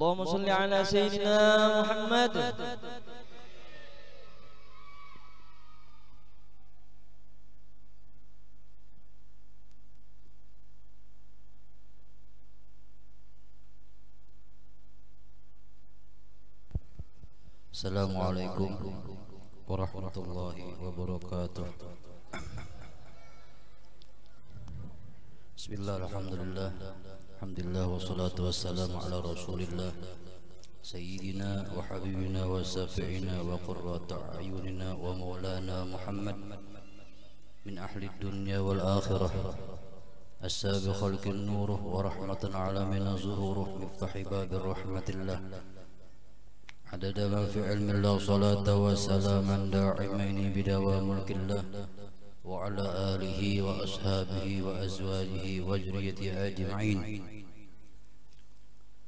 اللهم صل على سيدنا محمد. Assalamualaikum warahmatullahi wabarakatuh. Bismillah, alhamdulillah, alhamdulillah, wassalatu wassalamu ala rasulillah Sayyidina wa habibina wa safi'ina wa qurrata a'yunina wa maulana Muhammad min ahli dunya wal akhirah as-sabi khalqin nuruh wa rahmatan alamina zuhuruh miftahi babir rahmatillah adada ma fi ilmillah salata wa salaman da'imaini bidawam mulkillah wa ala alihi wa ashabihi wa azwajihi wa zurriyyatihi ajma'in.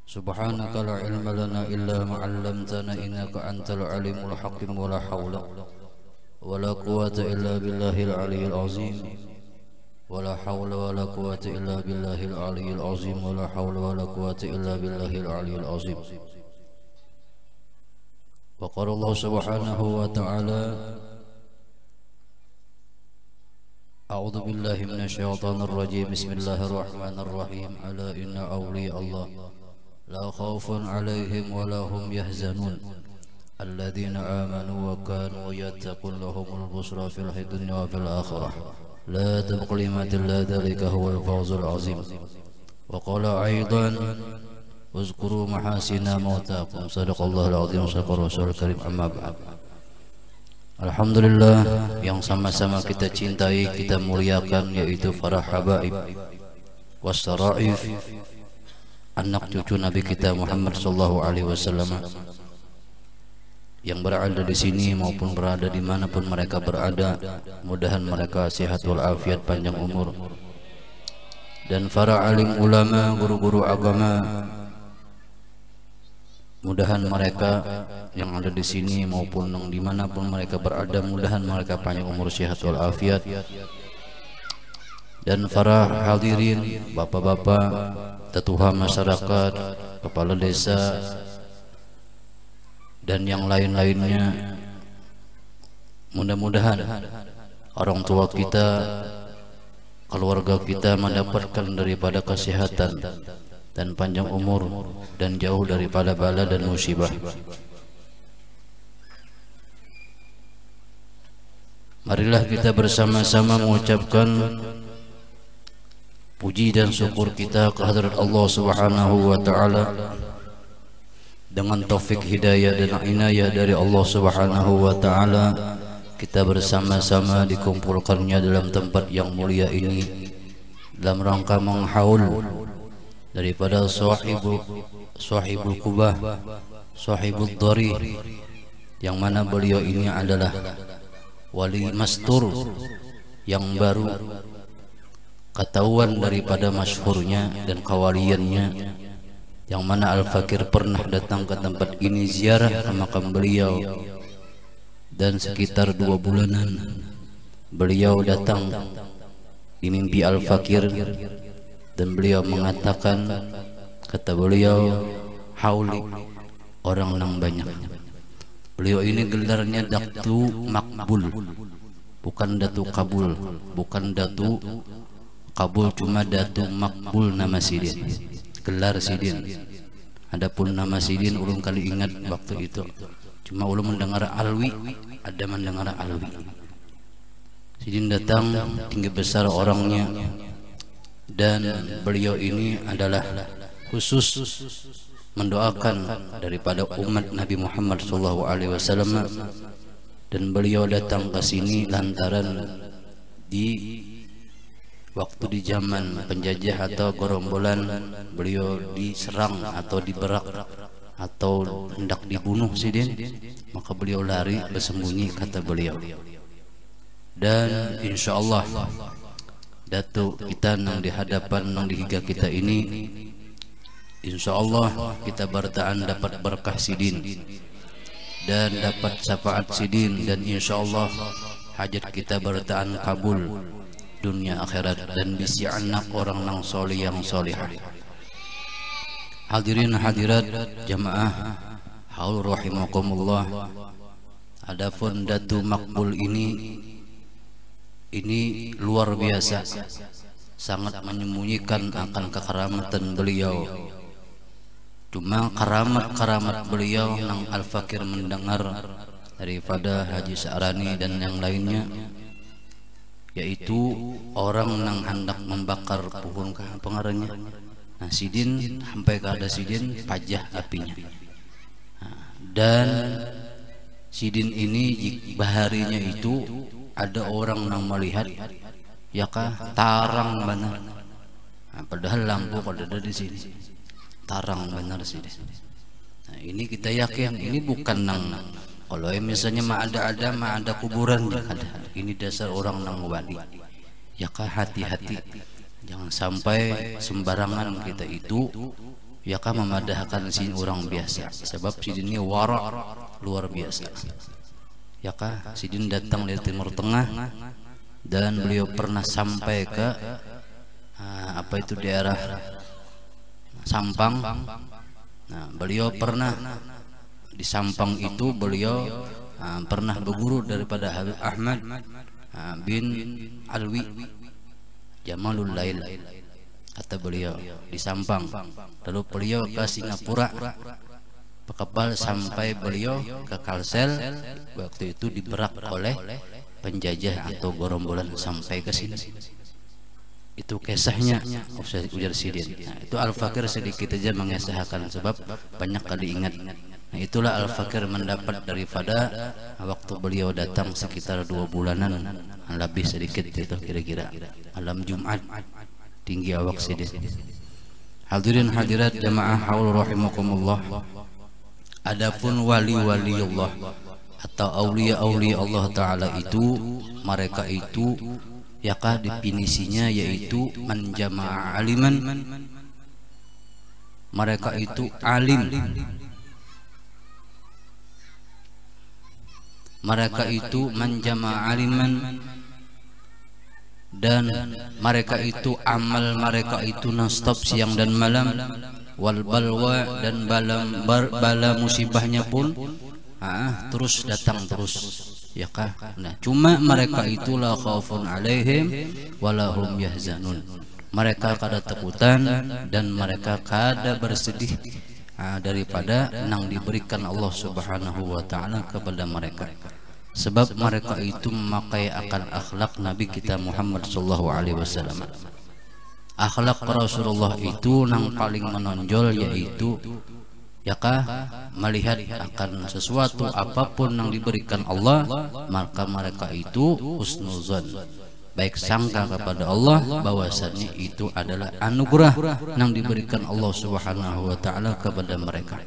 Subhanaka la ilma lana illa ma 'allamtana innaka antal alimul hakim wa la hawla wa la quwwata illa billahil aliyyil azim wa la hawla wa la quwwata illa billahil aliyyil azim wa la hawla wa la quwwata illa billahil aliyyil azim. Wa qala Allah subhanahu wa ta'ala A'udzu billahi minasy syaithanir rajim. Bismillahirrahmanirrahim. Ala inna awliya Allah la khaufun 'alaihim wa la hum yahzanun alladzina amanu wa kanu yattaqun lahumul busra fil dunya wa fil akhirah la taqlimatil dzalika huwal fawzul 'azim. Wa qala aidan uzkuru mahasina mautakum. Sadaqallahul 'azim. Sadaqar rasul karim. Amma ba'd. Alhamdulillah, yang sama-sama kita cintai, kita muliakan, yaitu para habaib wasaraif, anak cucu Nabi kita Muhammad sallallahu alaihi wasallam, yang berada di sini maupun berada dimanapun mereka berada. Mudahan mereka sehat walafiat, panjang umur. Dan para alim ulama, guru-guru agama, mudahan mereka yang ada di sini maupun yang dimanapun mereka berada, mudahan mereka panjang umur, sehat walafiat. Dan para hadirin, bapak-bapak, tetua masyarakat, kepala desa, dan yang lain-lainnya, mudah-mudahan orang tua kita, keluarga kita mendapatkan daripada kesehatan dan panjang umur dan jauh daripada bala dan musibah. Marilah kita bersama-sama mengucapkan puji dan syukur kita kehadirat Allah Subhanahu wa ta'ala. Dengan taufik hidayah dan inayah dari Allah Subhanahu wa ta'ala, kita bersama-sama dikumpulkannya dalam tempat yang mulia ini dalam rangka menghaul daripada sahibul kubah, sahibul dhari, yang mana beliau ini adalah wali mastur yang baru ketahuan daripada masyhurnya dan kawaliannya, yang mana Al-Fakir pernah datang ke tempat ini ziarah ke makam beliau, dan sekitar 2 bulanan beliau datang di mimpi Al-Fakir, dan beliau mengatakan, kata beliau, hauli, orang nang banyak. Beliau ini gelarnya Datu Makbul, bukan Datu Kabul, bukan Datu Kabul, cuma Datu Makbul nama sidin, gelar sidin. Adapun nama sidin ulun kali ingat waktu itu, cuma ulun mendengar Alwi, ada mendengar Alwi. Sidin datang, tinggi besar orangnya, dan beliau ini adalah khusus mendoakan daripada umat Nabi Muhammad SAW, dan beliau datang ke sini lantaran di waktu di zaman penjajah atau gerombolan beliau diserang atau diberak atau hendak dibunuh sidin, maka beliau lari bersembunyi, kata beliau. Dan insyaallah Datuk kita nang di hadapan nang di higa kita ini, insyaallah kita bertahan dapat berkah sidin dan dapat syafaat sidin, dan insyaallah hajat kita bertahan kabul dunia akhirat, dan bisi anak orang nang soleh yang solihah. Hadirin hadirat jamaah haul rahimakumullah. Adapun Datu Makbul ini luar biasa, sangat menyembunyikan akan kekeramatan beliau. Cuma keramat beliau nang Al-Fakir mendengar daripada Haji Sa'rani dan yang lainnya, yaitu orang nang hendak membakar pohon pengarangnya. Nah, sidin sampai ke ada sidin pajah apinya. Dan sidin ini baharinya itu ada orang nang melihat, ya kah tarang benar. Nah, padahal lampu kalau ada di sini tarang benar sih. Nah, ini kita yakin ini bukan nang kalau misalnya ada kuburan ada. Ini dasar orang nang wali. Ya kah hati-hati, jangan sampai sembarangan kita itu ya kah memadahkan sini orang biasa. Sebab sidin ini wara luar biasa. Ya kah sidin datang dari Timur Tengah dan beliau pernah sampai ke apa itu daerah Sampang. Nah, beliau pernah di Sampang itu beliau pernah berguru daripada Habib Ahmad bin Alwi Jamalul Lail, kata beliau di Sampang. Lalu beliau ke Singapura kapal sampai beliau ke Kalsel. Waktu itu diberak oleh penjajah atau gerombolan sampai ke sini. Itu kisahnya ujar sidin. Nah, itu Al-Fakir sedikit aja mengesahkan sebab banyak kali ingat. Nah, itulah Al-Fakir mendapat daripada waktu beliau datang sekitar 2 bulanan lebih sedikit itu kira-kira malam Jumat tinggi awak sidin. Hadirin hadirat jamaah haul rahimakumullah. Adapun wali-wali Allah atau aulia-aulia Allah Ta'ala itu, mereka itu yakah definisinya yaitu menjama'a aliman. Mereka itu alim, mereka itu menjama'a aliman, dan mereka itu amal mereka itu non-stop siang dan malam. Wal balwa, dan bala musibahnya pun terus datang terus, ya kah? Nah, cuma mereka itu la khaufun alaihim walahum yahzanun. Mereka kada takutan dan mereka kada bersedih daripada nang diberikan Allah Subhanahu wa taala kepada mereka. Sebab mereka itu memakai akan akhlak Nabi kita Muhammad sallallahu alaihi wasallam. Akhlak Rasulullah itu nang paling menonjol yaitu ya kah melihat akan sesuatu apapun yang diberikan Allah, maka mereka itu husnuzan, baik sangka kepada Allah bahwasannya itu adalah anugerah yang diberikan Allah Subhanahu wa taala kepada mereka.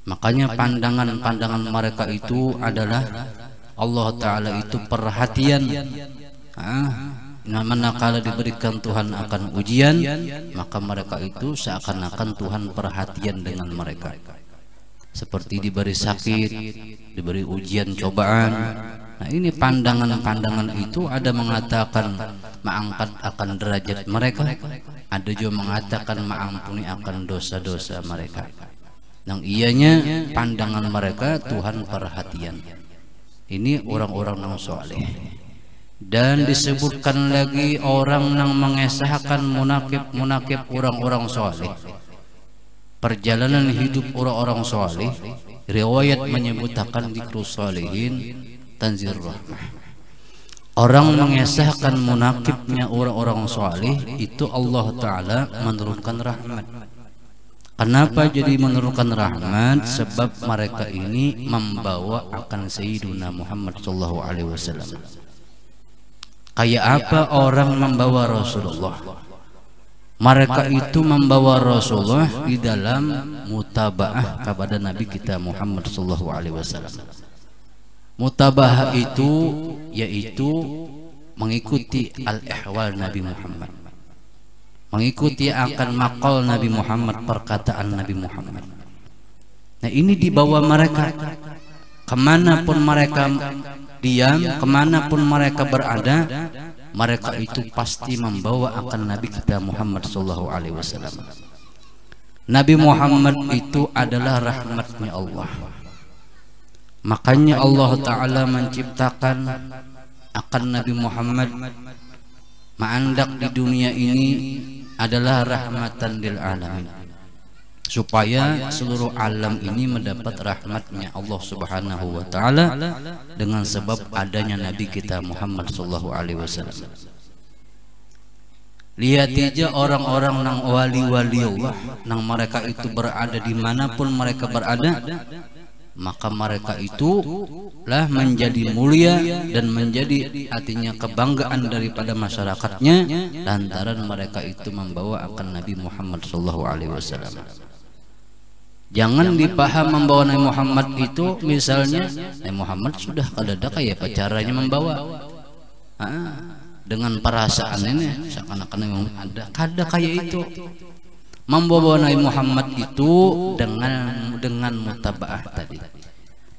Makanya pandangan-pandangan mereka itu adalah Allah Ta'ala itu perhatian. Manakala diberikan Tuhan akan ujian, maka mereka itu seakan-akan Tuhan perhatian dengan mereka. Seperti diberi sakit, diberi ujian cobaan. Nah, ini pandangan-pandangan itu ada mengatakan mengangkat akan derajat mereka, ada juga mengatakan mengampuni akan dosa-dosa mereka. Yang ianya pandangan mereka Tuhan perhatian. Ini orang-orang yang soleh. Dan disebutkan lagi orang yang mengesahkan munakib orang-orang soleh, perjalanan hidup orang-orang soleh. Riwayat menyebutkan dzikru sholihin tanzir rahmah. Orang mengesahkan munakibnya orang-orang soleh itu Allah Ta'ala menurunkan rahmat. Kenapa jadi menurunkan rahmat? Sebab mereka ini membawa akan Sayyiduna Muhammad sallallahu alaihi wasallam. Kayak apa orang membawa Rasulullah? Mereka itu membawa Rasulullah di dalam mutabaah kepada Nabi kita Muhammad sallallahu alaihi wasallam. Mutabaah itu yaitu mengikuti al-ihwal Nabi Muhammad, mengikuti akan maqal Nabi Muhammad, perkataan Nabi Muhammad. Nah, ini dibawa mereka kemanapun mereka diam, kemanapun mereka berada, mereka itu pasti membawa akan Nabi kita Muhammad sallallahu alaihi wasallam. Nabi Muhammad itu adalah rahmatnya Allah. Makanya Allah Ta'ala menciptakan akan Nabi Muhammad ma'andak di dunia ini adalah rahmatan lil alamin, supaya seluruh alam ini mendapat rahmatnya Allah Subhanahu wa Ta'ala dengan sebab adanya Nabi kita Muhammad sallallahu alaihi wasallam. Lihat aja orang-orang nang wali-wali Allah, nang mereka itu berada dimanapun mereka berada, maka mereka itu lah menjadi mulia dan menjadi artinya kebanggaan daripada masyarakatnya lantaran mereka itu membawa akan Nabi Muhammad sallallahu alaihi wasallam. Jangan dipaham membawa Nabi Muhammad itu misalnya Nabi Muhammad sudah kadada kayak pacaranya membawa dengan perasaan ini seakan-akan memang ada kayak itu. Membawa Nabi Muhammad itu dengan mutabaah tadi.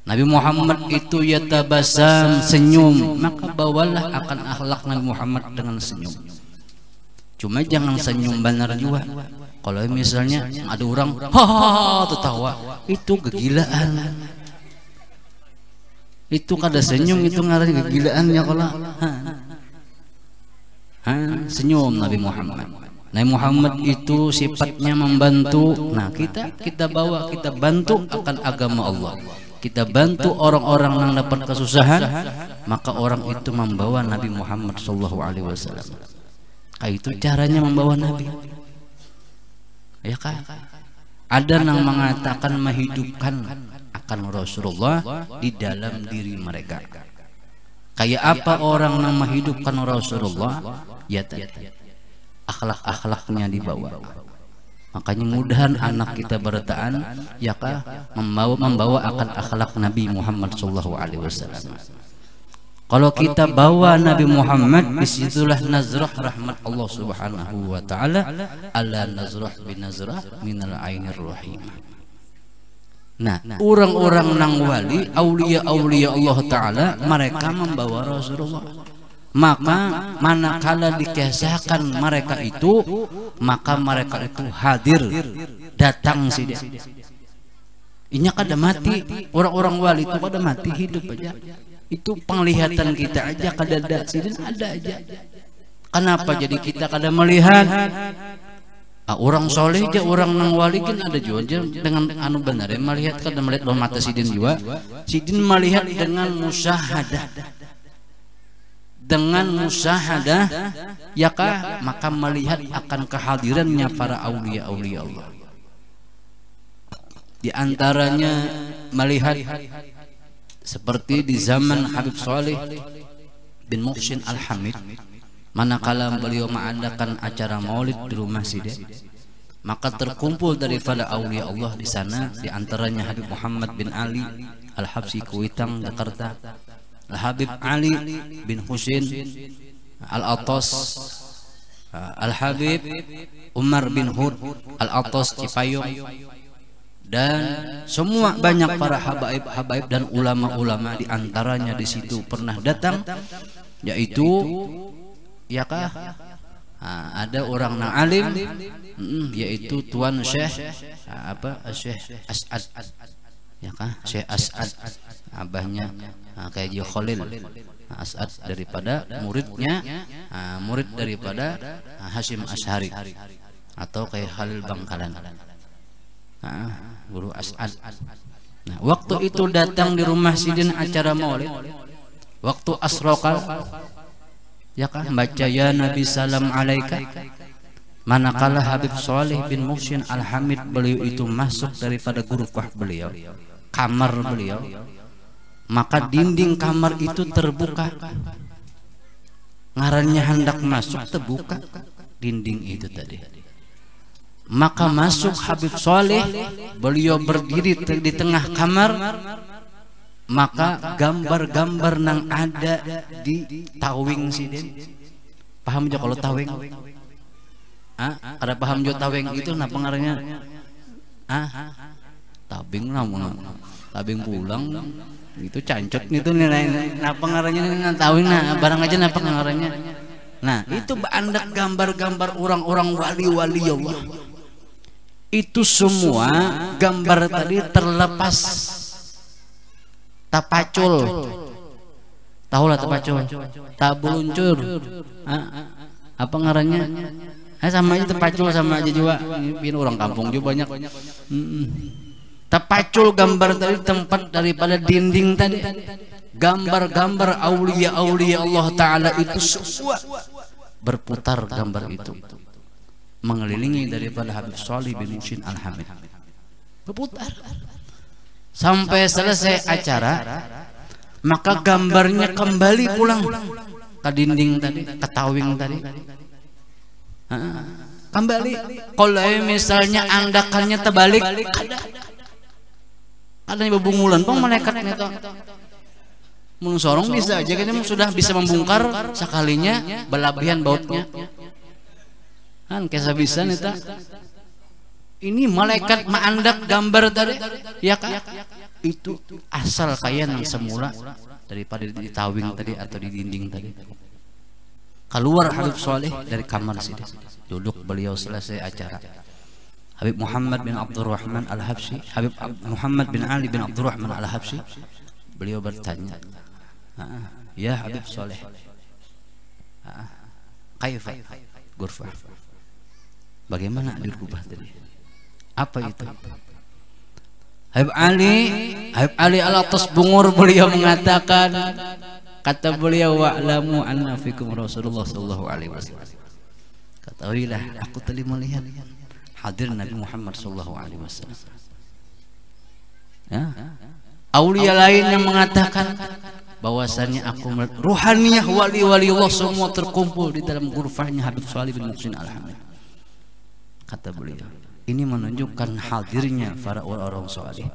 Nabi Muhammad itu yatabasam, senyum, maka bawalah akan akhlak Nabi Muhammad dengan senyum. Cuma jangan senyum benar juga. Kalau misalnya ada orang hahaha tertawa, itu kegilaan. Itu kada senyum itu ngarannya kegilaan ya kalau senyum Nabi Muhammad. Nabi Muhammad itu sifatnya membantu. Nah kita bawa, kita bantu akan agama Allah. Kita bantu orang-orang yang dapat kesusahan, maka orang itu membawa Nabi Muhammad sallallahu alaihi wasallam. Itu caranya membawa Nabi. Ya kan? Ada yang mengatakan menghidupkan akan Rasulullah di dalam diri mereka. Kayak apa orang yang menghidupkan Rasulullah? Ya tadi akhlak-akhlaknya dibawa. Makanya mudahan anak kita bertaan ya kah membawa akan akhlak Nabi Muhammad sallallahu alaihi wasallam. Kalau kita bawa Nabi Muhammad, disitulah nazrah rahmat Allah Subhanahu wa Ta'ala, ala nazrah binazrah minal ainir rahim. Nah, orang-orang nang wali, aulia-aulia Allah Ta'ala, mereka membawa Rasulullah. Maka manakala dikisahkan mereka itu, maka mereka itu hadir, datang sini. Inya kada mati, orang-orang wali itu kada mati, hidup aja. Itu penglihatan kita aja kada ada, sini ada aja. Kenapa jadi kita kada melihat? Orang soleh aja, orang nang wali kan ada juga dengan anu benar ya, melihat kada melihat loh mata sidin juga. Sidin melihat dengan musyahadah. Dengan musyahadah ya kah, maka melihat akan kehadirannya para aulia-aulia Allah. Di antaranya melihat seperti di zaman Habib Saleh bin Muhsin Al-Hamid, manakala beliau mengadakan acara maulid di rumah Sidi, maka terkumpul daripada aulia Allah di sana, di antaranya Habib Muhammad bin Ali Al-Habsi Kuitang Jakarta, Al-Habib Ali bin Husin Al-Atas, Al-Habib Umar bin Hud Al-Atas Cipayung, dan semua banyak para habaib dan ulama-ulama. Di antaranya di situ pernah datang, yaitu ya kah ada orang nang alim, yaitu Tuan Syekh Syekh As'ad, ya kah Syekh As'ad, abahnya kayak Ji Khalil As'ad, daripada muridnya murid daripada Hashim Ash'ari atau kayak Khalil Bangkalan, guru As'ad. Nah, waktu itu datang di rumah Sidin acara maulid, waktu asrokal ya kan baca ya Nabi salam alaika, manakala Habib Saleh bin Muhsin Al-Hamid beliau itu masuk daripada gurfah beliau, kamar beliau, maka dinding kamar itu terbuka, ngarannya hendak masuk terbuka dinding itu tadi. Maka masuk Habib Saleh, beliau berdiri di tengah kamar, maka gambar-gambar nang ada di tawing Sidin. Paham aja kalau tawing? Ada paham jo tawing itu nah pengarangnya? Tabing namun tabing pulang itu cancot itu nah pengarangnya tawing nah barang aja nah pengarangnya. Nah itu bandak gambar-gambar orang-orang wali-wali Allah. Itu semua gambar tadi terlepas tapacul. Tahulah tapacul, tabuluncur. Apa ngarannya? Sama aja tapacul, sama aja juga. Ini orang kampung juga banyak. Tapacul gambar tadi tempat daripada dinding tadi. Gambar-gambar aulia-aulia Allah Ta'ala itu semua berputar gambar itu, mengelilingi daripada Habib Shalih bin Muhsin Al-Hamid, berputar sampai selesai acara. Maka gambarnya kembali pulang ke dinding tadi, ke tawing tadi, kembali. Kalau misalnya andakannya terbalik, ada yang bebungulan pun malaikatnya itu mun sorong bisa aja kan, sudah bisa membongkar sekalinya belabihan bautnya kan kesa bisa nita. Ini malaikat maandak gambar tadi ya kan, itu asal kaya yang semula daripada di tawing tadi atau di dinding tadi. Keluar Habib Shalih dari kamar sini, duduk beliau selesai acara. Habib Muhammad bin Abdurrahman Al-Habsyi, Habib Muhammad bin Ali bin Abdurrahman Al-Habsyi, beliau bertanya, ya Habib Shalih, kaifa ghurfah, bagaimana dirubah tadi? Apa itu? Habib Ali al-atas bungur, beliau mengatakan, kata beliau, wa'lamu anna fikum Rasulullah sallallahu alaihi wasallam, ketahuilah aku tadi melihat hadir Nabi Muhammad sallallahu alaihi wasallam. Ya. Aulia lain yang mengatakan bahwasannya aku ruhaniyah wali-wali Allah semua terkumpul di dalam ghurfahnya Habib Shalih bin Muhsin Al-Hamid. Kata beliau, ini menunjukkan hadirnya para orang saleh.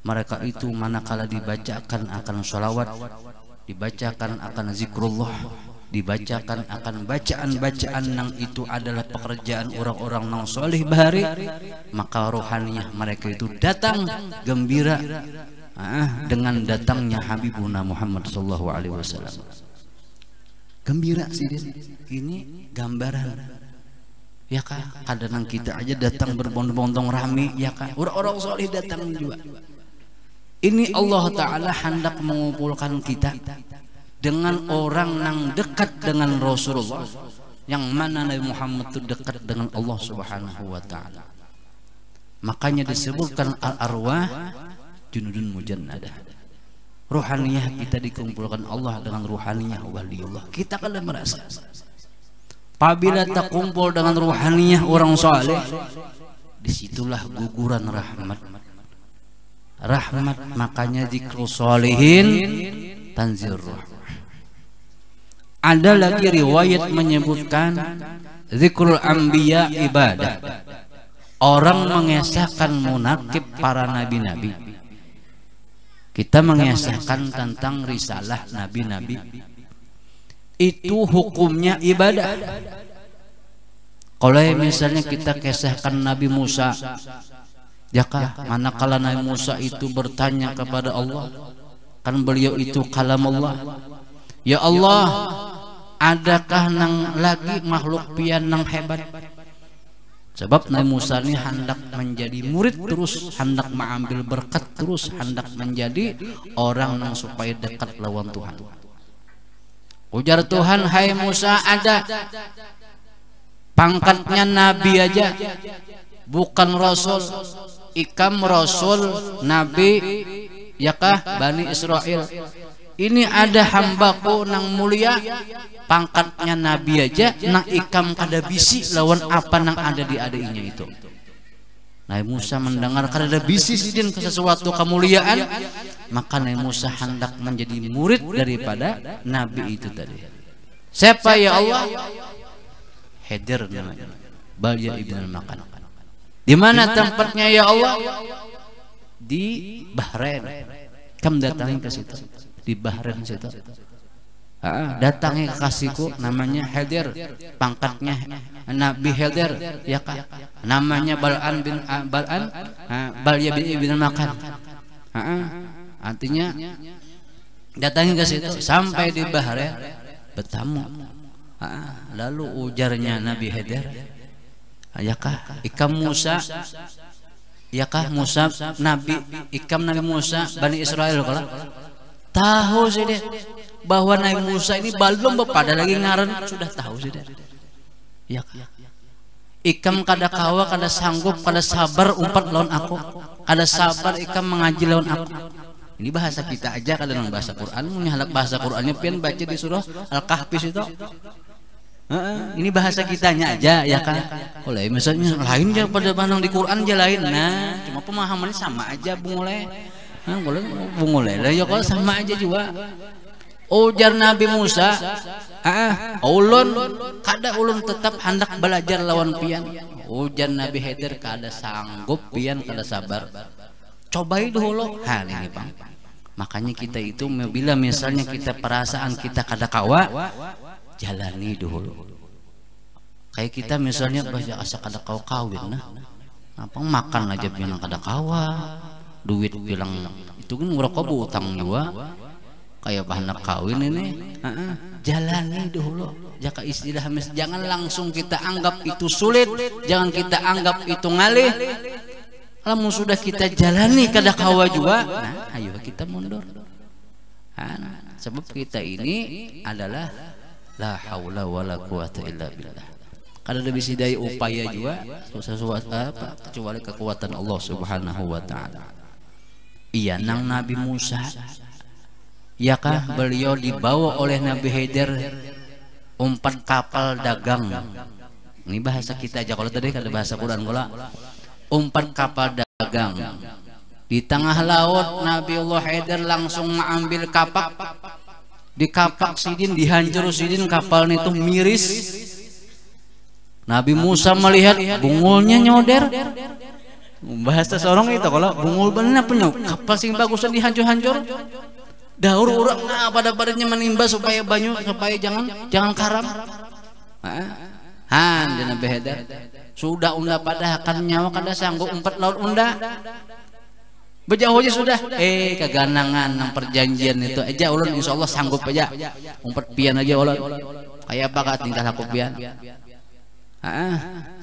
Mereka itu manakala dibacakan akan sholawat, dibacakan akan zikrullah, dibacakan akan bacaan-bacaan yang itu adalah pekerjaan orang-orang yang saleh bahari, maka rohaniyah mereka itu datang gembira dengan datangnya Habibuna Muhammad sallallahu alaihi wasallam. Gembira sih ini gambaran. Ya kan, kadang kita aja datang berbondong-bondong rame, ya kan, orang-orang saleh datang juga. Ini Allah Ta'ala hendak mengumpulkan kita dengan orang yang dekat dengan Rasulullah, yang mana Nabi Muhammad itu dekat dengan Allah Subhanahu wa Ta'ala. Makanya disebutkan al-arwah junudun mujannadah. Ruhaniyah kita dikumpulkan Allah dengan ruhaniyah waliullah. Kita kan merasa apabila tak kumpul dengan ruhaniyah orang saleh, disitulah guguran rahmat. Rahmat, makanya zikrul sholihin tanzil rahmah. Ada lagi riwayat menyebutkan zikrul anbiya ibadah. Orang mengesahkan munakib para nabi-nabi. Kita mengesahkan tentang risalah nabi-nabi, itu hukumnya ibadah. Kalau misalnya kita kisahkan Nabi Musa, ya kah, manakala Nabi Musa itu bertanya kepada Allah, kan beliau itu kalam Allah, ya Allah, adakah nang lagi makhluk pian nang hebat? Sebab Nabi Musa ini hendak menjadi murid terus, hendak mengambil berkat terus, hendak menjadi orang yang supaya dekat lawan Tuhan. Ujar Tuhan, hai Musa, ada pangkatnya nabi aja, bukan rasul. Ikam rasul, nabi, yakah Bani Israel. Ini ada hambaku nang mulia, pangkatnya nabi aja, nang ikam kada bisi lawan apa nang ada di adiknya itu. Nabi Musa mendengar kada bisi sidin ke sesuatu kemuliaan, maka Nabi Musa hendak menjadi murid daripada nabi itu tadi. Siapa ya Allah? Hadir namanya, Balya ibn al-Makan. Di mana tempatnya ya Allah? Di Bahrain. Kamu datangin ke situ, di Bahrain situ. Datangi kekasihku namanya Hadir, pangkatnya Nabi Hadir, ya kak, namanya Bal'an bin Balya bin Makan. Artinya datangi ke situ sampai di Bahrain bertamu. Lalu ujarnya Nabi Hadir, Ayakah ikam Musa? Yakah Musa Nabi ikam Nabi Musa Bani Israel kalau tahu sih deh bahwa Nabi Musa ini belum pada lagi ngaran sudah tahu sih deh. Ya ikam kada kawa kada sanggup kada sabar umpat lawan aku kada sabar ikam mengaji lawan aku. Ini bahasa kita aja kada nang bahasa Quran halak bahasa Qurannya pian baca di surah Al-Kahfi itu. Ini bahasa kitanya aja ya kan. Kalau misalnya lain aja pada panang di Quran aja lain. Nah, cuma pemahamannya sama aja bungole. Nah, boleh bungole lah ya kalau sama aja juga. Ujar Nabi Musa, ulun kada ulun tetap hendak belajar lawan pian. Ujar Nabi Khidir kada sanggup pian kada sabar. Cobai dulu. Ini Bang. Makanya kita itu bila misalnya kita perasaan kita kada kawa jalani dulu. Kayak kita misalnya baca asa kada kau kawin nah. Apa makan aja bilang kada kawa. Duit bilang itu kan ngerokok utang juga. Kayak bahanak kawin ini. Jalani dulu. Jaka istilah jangan langsung kita anggap itu sulit, jangan kita anggap itu ngalih. Lamun sudah kita jalani kada kawa juga, nah ayo kita mundur. Sebab kita ini adalah la haula wala quwata illa billah. Kada ada bisa daya upaya juga sesuatu apa kecuali kekuatan Allah Subhanahu wa taala. Iya nang Nabi Musa. Ya kah beliau dibawa oleh Nabi Khidir umpat kapal dagang. Ini bahasa kita aja kalau tadi kada bahasa Quran pula. Umpat kapal dagang. Di tengah laut Nabi Allah Khidir langsung mengambil kapak. Di kapak sidin dihancur sidin kapal itu miris. Nabi Musa melihat bungulnya nyoder. Bahasa seorang itu kalau bungul benar penuh kapal sing bagusan dihancur-hancur. Daur urang nah pada badannya menimba supaya banyu supaya jangan karam. Di Nabi Khidir sudah unda pada akan nyawa kada sanggup umpat laut unda. Bejauh aja sudah keganangan nang perjanjian itu aja ulun insyaallah sanggup aja umpat pian aja ulun kayak apa tingkah laku pian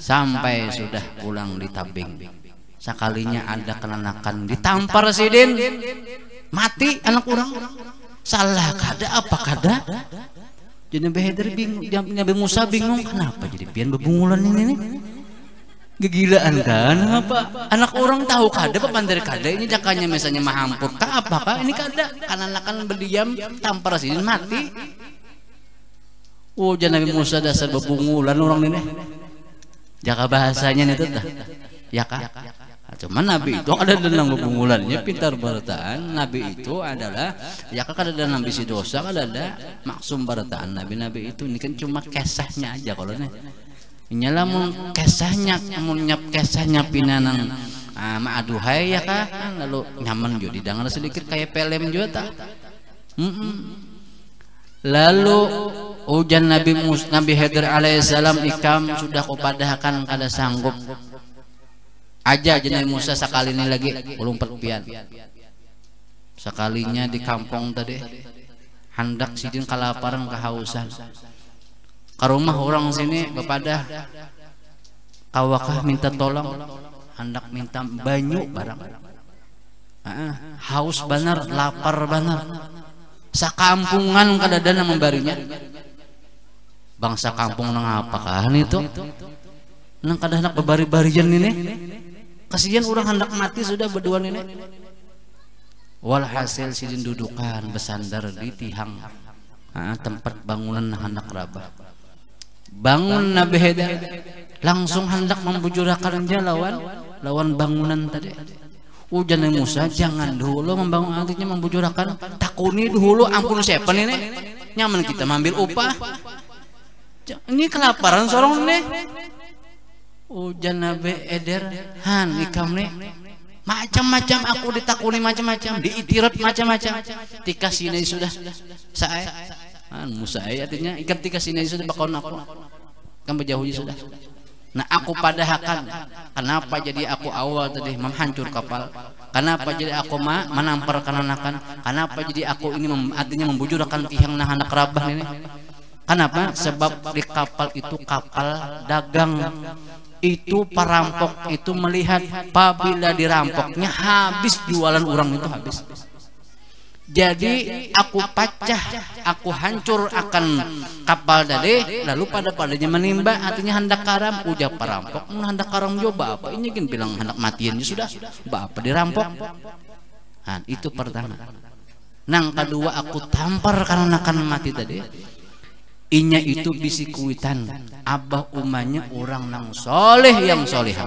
sampai sudah pulang di tabing sekalinya ada kenanakan ditampar sidin mati anak orang salah kada apa kada jadi Nabi Khidir bingung Nabi Musa bingung kenapa jadi pian bebungulan ini nih gegilaan kan apa anak orang tahu kada pandai kada ini jakanya misalnya mahampur kah apakah ini kada anak-anak berdiam tampar sini mati. Jangan Nabi Musa dasar bebungulan orang ini jaka bahasanya itu dah ya kah cuman Nabi itu ada dalam bebungulannya pintar barataan. Nabi itu adalah ya kah kada dalam bisi dosa kada ada maksum barataan. Nabi itu ini kan cuma kisahnya aja kalau nih nyala mun kesahnya nyap kesahnya pinanang maaduhai ya kah lalu nyaman juga didengar sedikit kayak film juga tak. Lalu ujian Nabi Khidir alaihissalam ikam sudah kepadahkan kada sanggup aja Nabi Musa sekali ini lagi ulung perpian sekalinya di kampung tadi hendak sidin kelaparan kehausan ke rumah orang sini bepadah kawakah minta tolong hendak minta banyu barang haus banar lapar banar sakampungan kadadana membarinya bangsa kampung nang apakah itu nang kada hendak bebari-barian ini kasihan orang hendak mati sudah berdua ini walhasil sidin dudukan bersandar di tihang tempat bangunan hendak rabah bangun Nabi Khidir langsung hendak membujurakan dia lawan bangunan tadi. Ujian Musa jangan dulu membangun artinya membujurakan takuni dulu ampun siapa ini nyaman kita mengambil upah ini kelaparan seorang nih. Ujian Nabi Khidir ikam nih macam-macam aku ditakuni macam-macam diitirat macam-macam tika sini sudah saya Musa artinya ikan tika sini sudah bakal aku kan berjauh sudah. Nah aku padahakan kenapa jadi aku awal tadi menghancur kapal, kenapa jadi aku menampar kananakan, kenapa jadi aku ini artinya membujurkan tihang nah anak rabah ini. Kenapa? Sebab di kapal itu kapal dagang itu perampok itu melihat apabila dirampoknya habis jualan orang itu habis. Jadi aku pacah, aku hancur akan kapal tadi. Lalu padanya menimba, artinya hendak karam. Ujar perampok, hendak karam juga apa? Ini kan bilang hendak matiannya sudah, apa dirampok? Nah, itu pertama. Nang kedua aku tampar karena akan mati tadi. Inya itu bisi kuitan, abah umanya orang nang soleh yang solehah.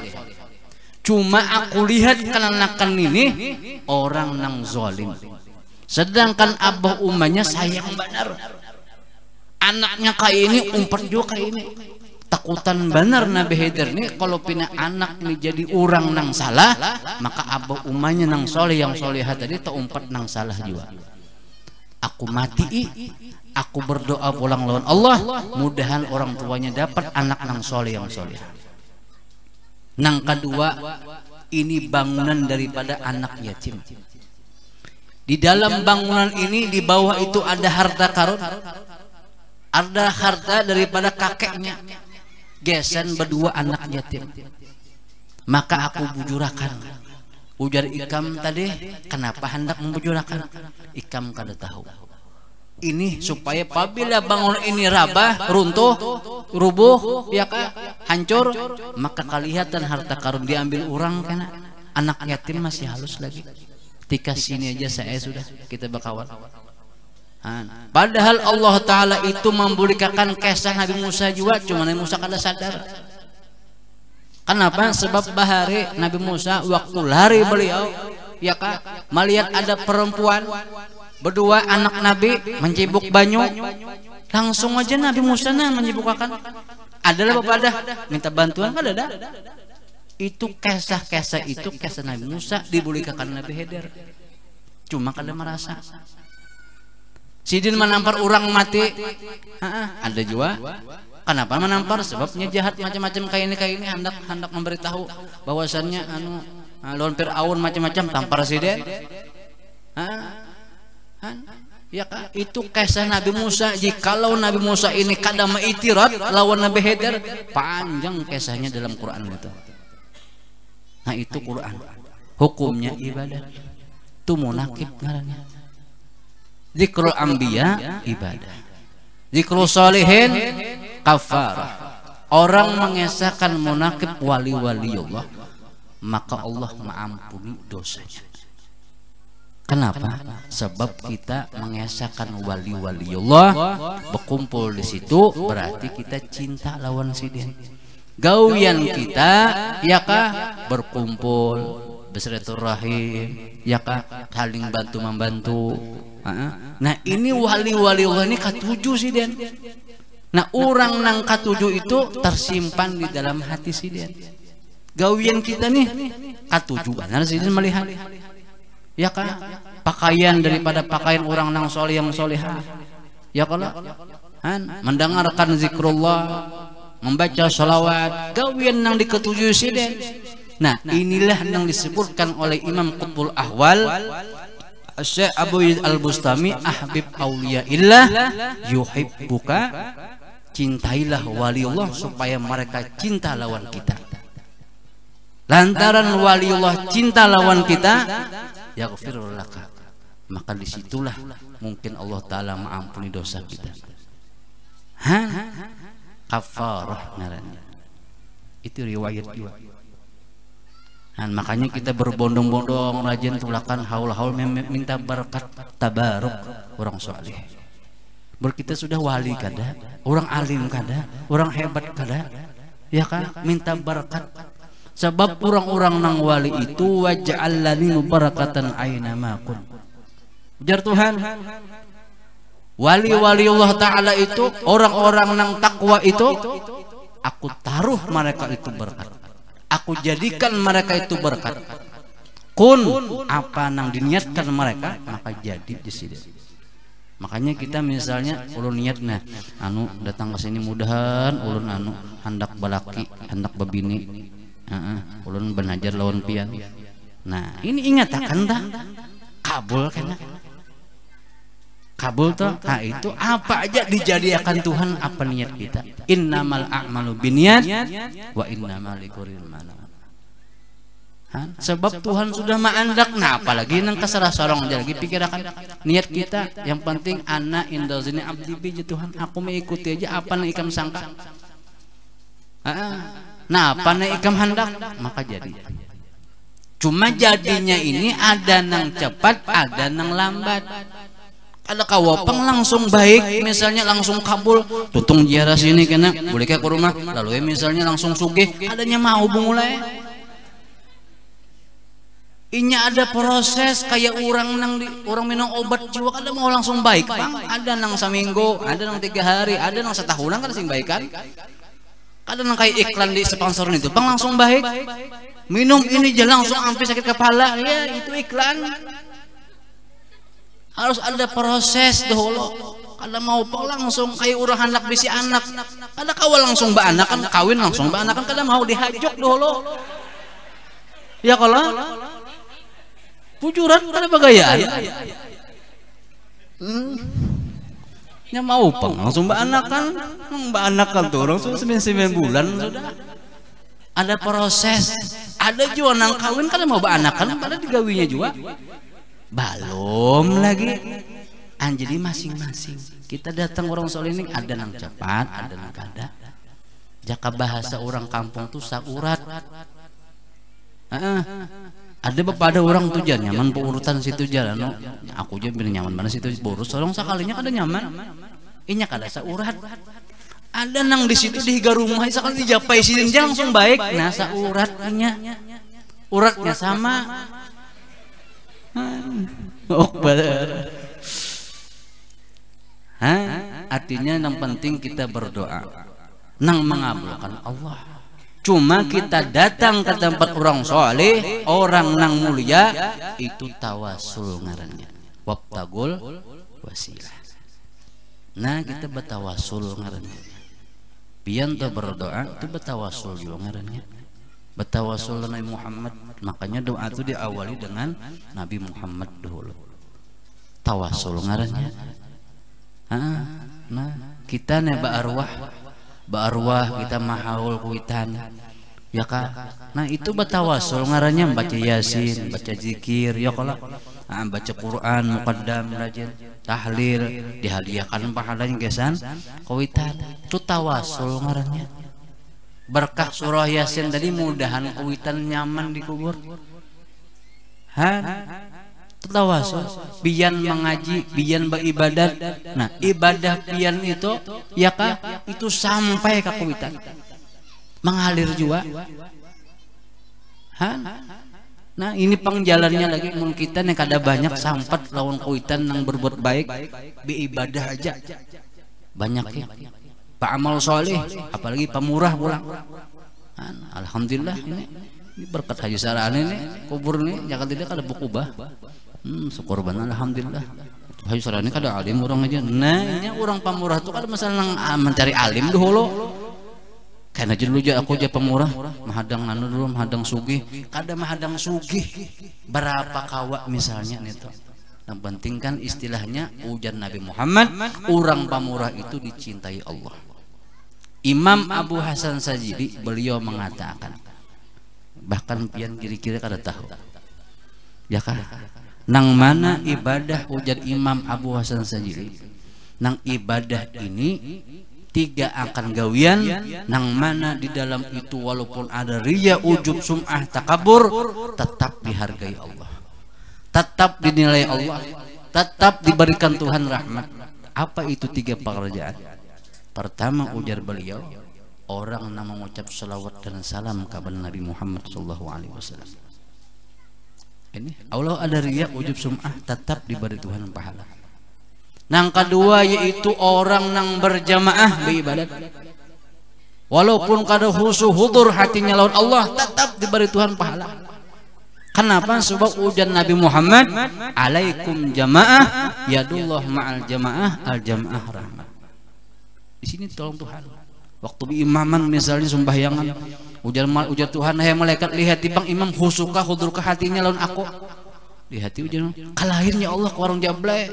Cuma aku lihat kenakan ini orang nang zolim. Sedangkan abah umanya sayang benar. Anaknya kayak ini umpat juga kayak ini. Takutan benar Nabi Khidir nih kalau pina anak nih jadi orang nang salah, maka abah umanya nang soleh yang solehah tadi tak umpat nang salah juga. Aku mati, aku berdoa pulang lawan Allah, mudahan orang tuanya dapat anak nang soleh yang solehah. Nang kedua, ini bangunan daripada anak yatim. Di dalam bangunan ini di bawah itu ada harta karun, ada harta daripada kakeknya. Gesen berdua anak yatim. Maka aku bujurakan. Ujar Ikam tadi, kenapa hendak membujurakan? Ikam kada tahu. Ini supaya apabila bangunan ini rabah, runtuh, rubuh, ya kah, hancur, maka kelihatan harta karun diambil orang karena anak yatim masih halus lagi. Ketika sini aja saya sudah kita berkawan. Padahal Allah Ta'ala itu memberitakan kisah Nabi Musa juga, cuma Nabi Musa kada sadar. Kenapa? Sebab bahari Nabi Musa waktu lari beliau, ya kak, melihat ada perempuan berdua anak Nabi mencibuk banyu, langsung aja Nabi Musa menyibukkan. Adalah bapak minta bantuan kada ada. Itu kisah-kisah itu kisah Nabi Musa dibolehkan Nabi Khidir. Cuma kada merasa. Sidin menampar orang mati, ada juga. Kenapa menampar? Sebabnya jahat macam-macam kayak ini hendak memberitahu bahwasannya lawan Fir'aun macam-macam tampar sidin. Ya kak, itu kisah Nabi Musa. Jikalau Nabi Musa ini kada mengiktirat lawan Nabi Khidir, panjang kisahnya dalam Quran itu. Nah itu Quran, hukumnya ibadah. Itu munakib ngarannya. Zikrul anbiya ibadah, zikrul sholihin kafarah. Orang mengesahkan munakib wali-wali Allah, maka Allah mengampuni dosanya. Kenapa? Sebab kita mengesahkan wali-wali Allah, berkumpul di situ berarti kita cinta lawan sidin. Gawian kita ya kah berkumpul bersilaturahim, ya kah saling bantu membantu. Nah ini wali-wali Allah ini ketujuh sidin. Nah orang nang ketujuh itu tersimpan di dalam hati sidin. Gawian kita nih ketujuh benar sidin melihat, ya kah pakaian daripada pakaian orang nang soleh yang solehah, ya kalau mendengarkan zikrullah, membaca sholawat, gawian nang diketujuh sidin. Nah inilah yang disebutkan oleh Imam Qutbul Ahwal Syekh Abu Yazid Al-Bustami, ahbib awliyaillah yuhibbuka, cintailah waliullah supaya mereka cinta lawan kita. Lantaran waliullah cinta lawan kita, yaghfirul laka, maka disitulah mungkin Allah Ta'ala mengampuni dosa kita. Kafarah ngarannya. Itu riwayat juga. Dan makanya kita berbondong-bondong rajin tulakan haul-haul minta berkat tabaruk orang soleh. Kita sudah wali kada, orang alim kada, orang hebat kada, ya kan? Minta berkat. Sebab orang-orang nang wali itu waj'alani mubarakatan aina ma kun. Ujar Tuhan, wali-wali Allah Ta'ala itu, orang-orang nang takwa itu, aku taruh mereka itu berkat. Aku jadikan mereka itu berkat. Kun, apa nang diniatkan mereka maka jadi di sini. Makanya kita misalnya ulun niatnya datang ke sini mudahan ulun hendak balaki, hendak babini, ulun benajar lawan pian. Nah, ini ingat akan dah kabul kena. kabul tuh. Nah itu apa aja dijadikan Tuhan apa niat kita. Innamal a'malu binniyat wa innamal likulli imrin ma nawa. Sebab Tuhan sudah ma'andak. Nah apalagi nang kasarah sorong lagi pikirakan niat kita. Yang penting ana indazini abdi bi Tuhan, aku mengikuti aja apa nang ikam sangka. Nah apa nang ikam hendak maka jadi. Cuma jadinya ini ada nang cepat, ada nang lambat. Ada kawapang langsung baik, misalnya langsung kabul, tutung ziarah sini kena, boleh ke rumah, lalu ya misalnya langsung sugih, adanya mau bungulai. Inya ada proses kayak orang minum obat jiwa, ada mau langsung baik, bang. Ada nang seminggu, ada nang 3 hari, ada nang setahunan kan sing baik kan. Ada nang kayak iklan di sponsorin itu, bang langsung baik. Minum ini jalan langsung sampai sakit kepala, ya itu iklan. Harus ada proses dahulu. Kada mau langsung kayak urang hendak bisi anak. Kada kawal langsung baanak kan kawin langsung baanak kan kada mau dihajok dahulu. Ya kalau pujuran kada bagayaan. Ya mau langsung baanak kan tuh langsung 9 bulan sudah. Ada proses. Ada juga nang kawin kada mau baanak kan pada digawinya juga. Belum lagi. Jadi masing-masing kita datang orang soal ini ada nang cepat, ada nang kada. Jaka bahasa orang kampung tuh saurat. Ada bepada orang tuh jangan nyaman pengurutan situ jalan. No. Aku aja bener nyaman mana situ boros. Orang sekalinya kada nyaman. Inya kada saurat. Ada nang di situ di higa rumah sekali dijapai sini langsung baik. Nah sauratnya, uratnya sama. Artinya yang penting kita berdoa nang mengabulkan Allah. Cuma kita datang ke tempat orang soleh, orang nang mulia, itu tawasul ngarannya. Wabtagul wasilah. Nah kita bertawasul ngarannya. Pian tuh berdoa itu bertawasul juga ngarannya. Bertawasul Nabi Muhammad. Makanya doa itu diawali dengan Nabi Muhammad dulu. Tawasul ngarannya. Nah kita nih ba'arwah kita mahaul kuitan ya kak. Nah itu bertawasul ngarannya baca yasin, baca zikir ya kalau baca Quran muqaddam rajin tahlil dihadiahkan pahalanya gesan kuitan itu tawasul ngarannya. Berkah surah yasin tadi mudahan kuitan nyaman di kubur. Tawasul biyan mengaji, biyan beribadat. Nah ibadah biyan itu ya kak itu sampai ke kuitan mengalir juga. Nah ini pengjalannya lagi mun kita nih kada banyak sampat lawan kuitan yang berbuat baik beribadah aja banyak ya. Pak amal soleh apalagi pemurah pulang. Alhamdulillah ini berkat haji saraan ini kubur ini jangan tidak ada buku bah. Syukur banget alhamdulillah. Haji saraan ini kada alim orang aja. Nah ini orang pemurah tuh kada masalah mencari alim dulu. Karena dulu aku aja pemurah mahadang nanu dulu mahadang sugih kada mahadang sugih berapa kawa misalnya nih tuh. Yang penting kan istilahnya ujar Nabi Muhammad orang pemurah itu dicintai Allah. Imam Abu Hasan Sajili beliau mengatakan bahkan pian kira-kira kada tahu ya kah nang mana ibadah ujar Imam Abu Hasan Sajili nang ibadah ini 3 akan gawian nang mana di dalam itu walaupun ada riya ujub sum'ah takabur tetap dihargai Allah, tetap dinilai Allah, tetap diberikan Tuhan rahmat. Apa itu 3 pekerjaan? Pertama ujar beliau orang yang mengucap salawat dan salam kepada Nabi Muhammad SAW. Ini Allah ada riya ujub sum'ah tetap diberi Tuhan pahala. Nang kedua yaitu orang yang berjamaah beribadat. Walaupun kada khusyuk hudur hatinya lawan Allah tetap diberi Tuhan pahala. Kenapa? Sebab ujar Nabi Muhammad alaikum jamaah yadullah ma'al jamaah al jamaah rahmat. Di sini tolong Tuhan. Waktu imaman misalnya sembahyangan ujar Tuhan hai malaikat lihat bang imam khusukah hudurkah hatinya lawan aku. Lihat ujar kalahirnya Allah ke warung jablay.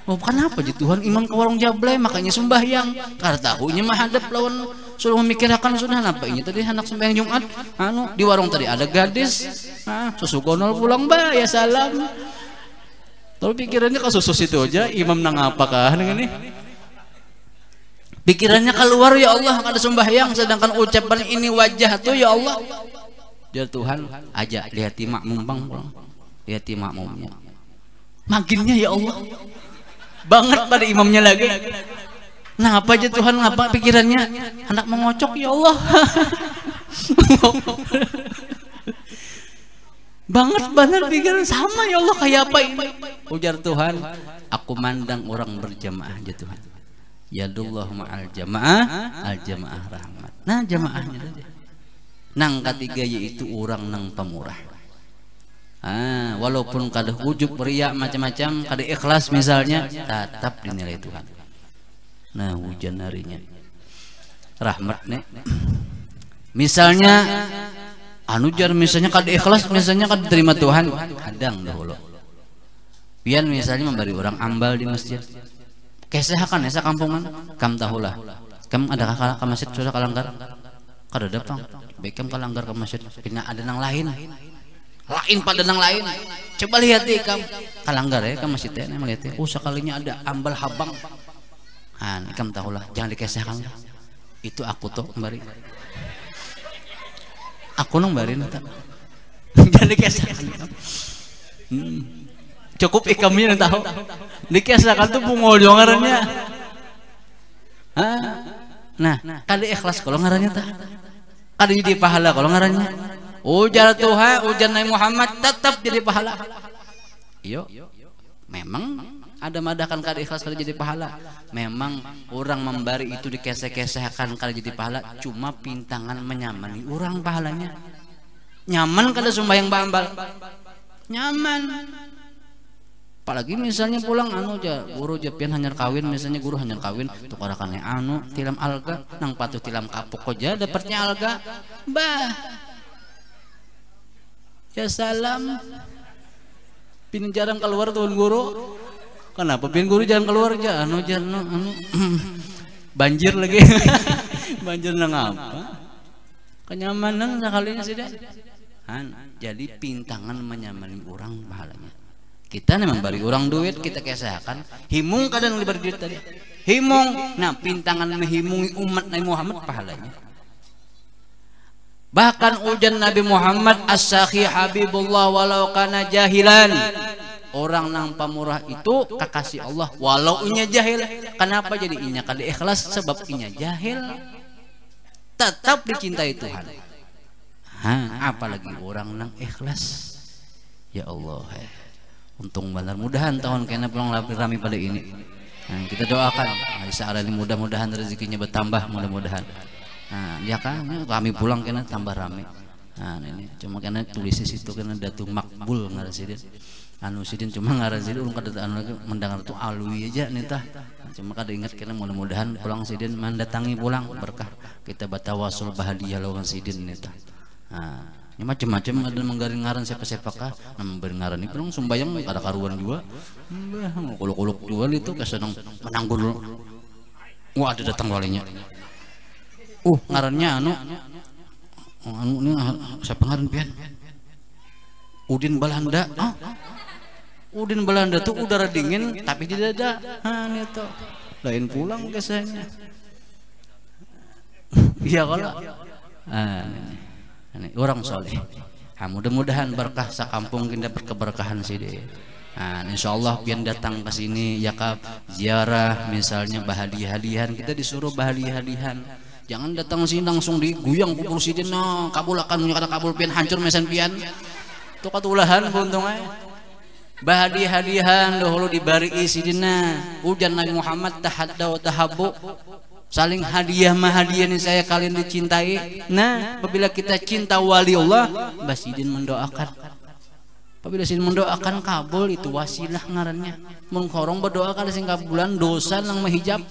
Oh kenapa ji Tuhan imam ke warung jablay makanya sembahyang karena tahunya mah hadap lawan suruh memikirkan sudah apa ini tadi anak sembahyang Jumat anu di warung tadi ada gadis susu gonol pulang mbak ya salam tapi pikirannya ke susu itu aja imam nang apakah ini pikirannya keluar ya Allah ada sembahyang sedangkan ucapan ini wajah tuh ya Allah dia Tuhan aja lihati makmum bang lihati makmumnya makinnya ya Allah banget pada imamnya lagi. Nah apa aja Tuhan ngapa pikirannya anak mengocok ya Allah. Banget bener pikiran sama ya Allah kayak apa ini. Ujar Tuhan, aku mandang orang berjamaah aja Tuhan. Yadullah ma'al jamaah, al jamaah rahmat. Nah jamaahnya saja. Nang ketiga yaitu orang nang pemurah. Walaupun kada ujub riya macam-macam kada ikhlas misalnya tetap dinilai Tuhan. Nah hujan harinya rahmat nih misalnya anu jar misalnya kada ikhlas misalnya kada terima Tuhan kadang dahulu pian misalnya memberi orang ambal di masjid kesehakan esa kampungan kam tahulah kam ada ke masjid sudah kalanggar kada datang baik kam kalanggar ke masjid pina ada nang lain pada nang lain coba lihat deh kam kalanggar ya kam masjid teh melihat sekalinya ada ambal habang kam tahulah jangan dikesehkan itu aku tuh kembali aku nang barin jangan dikesehkan cukup ikamnya nang tahu dikesehkan tuh bungol ngarannya nah kada ikhlas kalau ngarannya tah kada jadi pahala kalau ngarannya ujar Tuhan, ujar Nabi Muhammad tetap jadi pahala. Iyo, memang ada madakan kada ikhlas kada jadi pahala. Memang orang memberi itu dikeseh-kesehkan kada jadi pahala. Cuma pintangan menyamani orang pahalanya. Nyaman kada sembahyang bambal. Nyaman. Apalagi misalnya pulang anu aja guru jepian hanyar kawin misalnya guru hanyar kawin tukarakannya anu tilam alga nang patuh tilam kapuk aja dapatnya alga bah. Ya salam pin jarang keluar tuan guru kenapa pin guru jarang keluar aja anu banjir lagi banjir nang apa kenyamanan sekalinya sih dah jadi pintangan menyamani orang pahalanya kita memang bari orang duit kita kesehkan himung kadang libar duit tadi himung nah pintangan menghimungi umat Nabi Muhammad pahalanya bahkan ujan Nabi Muhammad as-sakhi habibullah walau kana jahilan orang nang pamurah itu kekasih Allah walau inya jahil kenapa jadi inya kada ikhlas sebab inya jahil tetap dicintai Tuhan apalagi orang nang ikhlas ya Allah untung benar mudahan tahun kena pulang rame pada ini kita doakan bisa ada mudah-mudahan rezekinya bertambah mudah-mudahan ya kan kami pulang kena tambah rame ini cuma kena tulis di situ kena datu makbul ngarasidin anu sidin cuma ngarasidin urang kada anu mendengar tuh alwi aja nih tah cuma kada ingat kena mudah-mudahan pulang sidin mendatangi pulang berkah kita batawasul bahagia lawan sidin nih tah ini macam-macam ada menggaring ngaran siapa-siapa kah memberi ngaran ini pulang sumbayang kada karuan juga kuluk-kuluk jual itu kesenang menanggul wah ada datang walinya ngarannya anu ini siapa ngaran pian Udin Belanda Udin Belanda tuh udara dingin tapi di dada ini tuh lain pulang kesannya iya kalau ini orang soleh mudah-mudahan berkah sakampung kita dapat keberkahan sih deh insyaallah pian datang ke sini ya kap ziarah misalnya bahadiah-hadihan kita disuruh bahadiah-hadihan jangan datang sini langsung diguyang pukul sidin kabulakan kata kabul pian hancur mesan pian tuh katulahan buntungnya bahadiah-hadihan dahulu dibari sidina ujan Nabi Muhammad tahadda wa tahabbu saling hadiah mahadiah ini saya kalian dicintai apabila kita cinta wali Allah basidin mendoakan apabila sidin mendoakan kabul itu wasilah ngarannya mengkorong berdoa kali sing kabulan dosa nang mahijab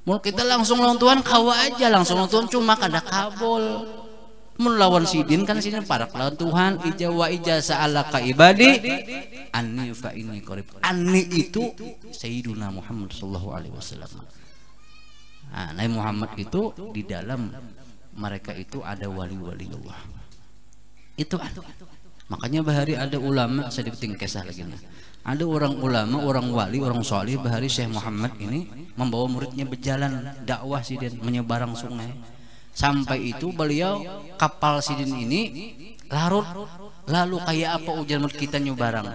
mau kita langsung lawan Tuhan kawa aja langsung lawan Tuhan cuma kada kabul melawan sidin kan sidin para lawan Tuhan ija wa ija sa'alaka ibadi anni fa inni qarib. Anni itu Sayyiduna Muhammad sallallahu alaihi wasallam. Nah, Nabi Muhammad itu di dalam mereka itu ada wali-wali Allah. Itu makanya bahari ada ulama sedikit kisah lagi nah. Ada orang ulama, orang wali, orang soleh bahari Syekh Muhammad ini membawa muridnya berjalan dakwah sidin menyeberang sungai. Sampai itu beliau kapal sidin ini larut. Lalu kayak apa ujar murid kita nyebarang?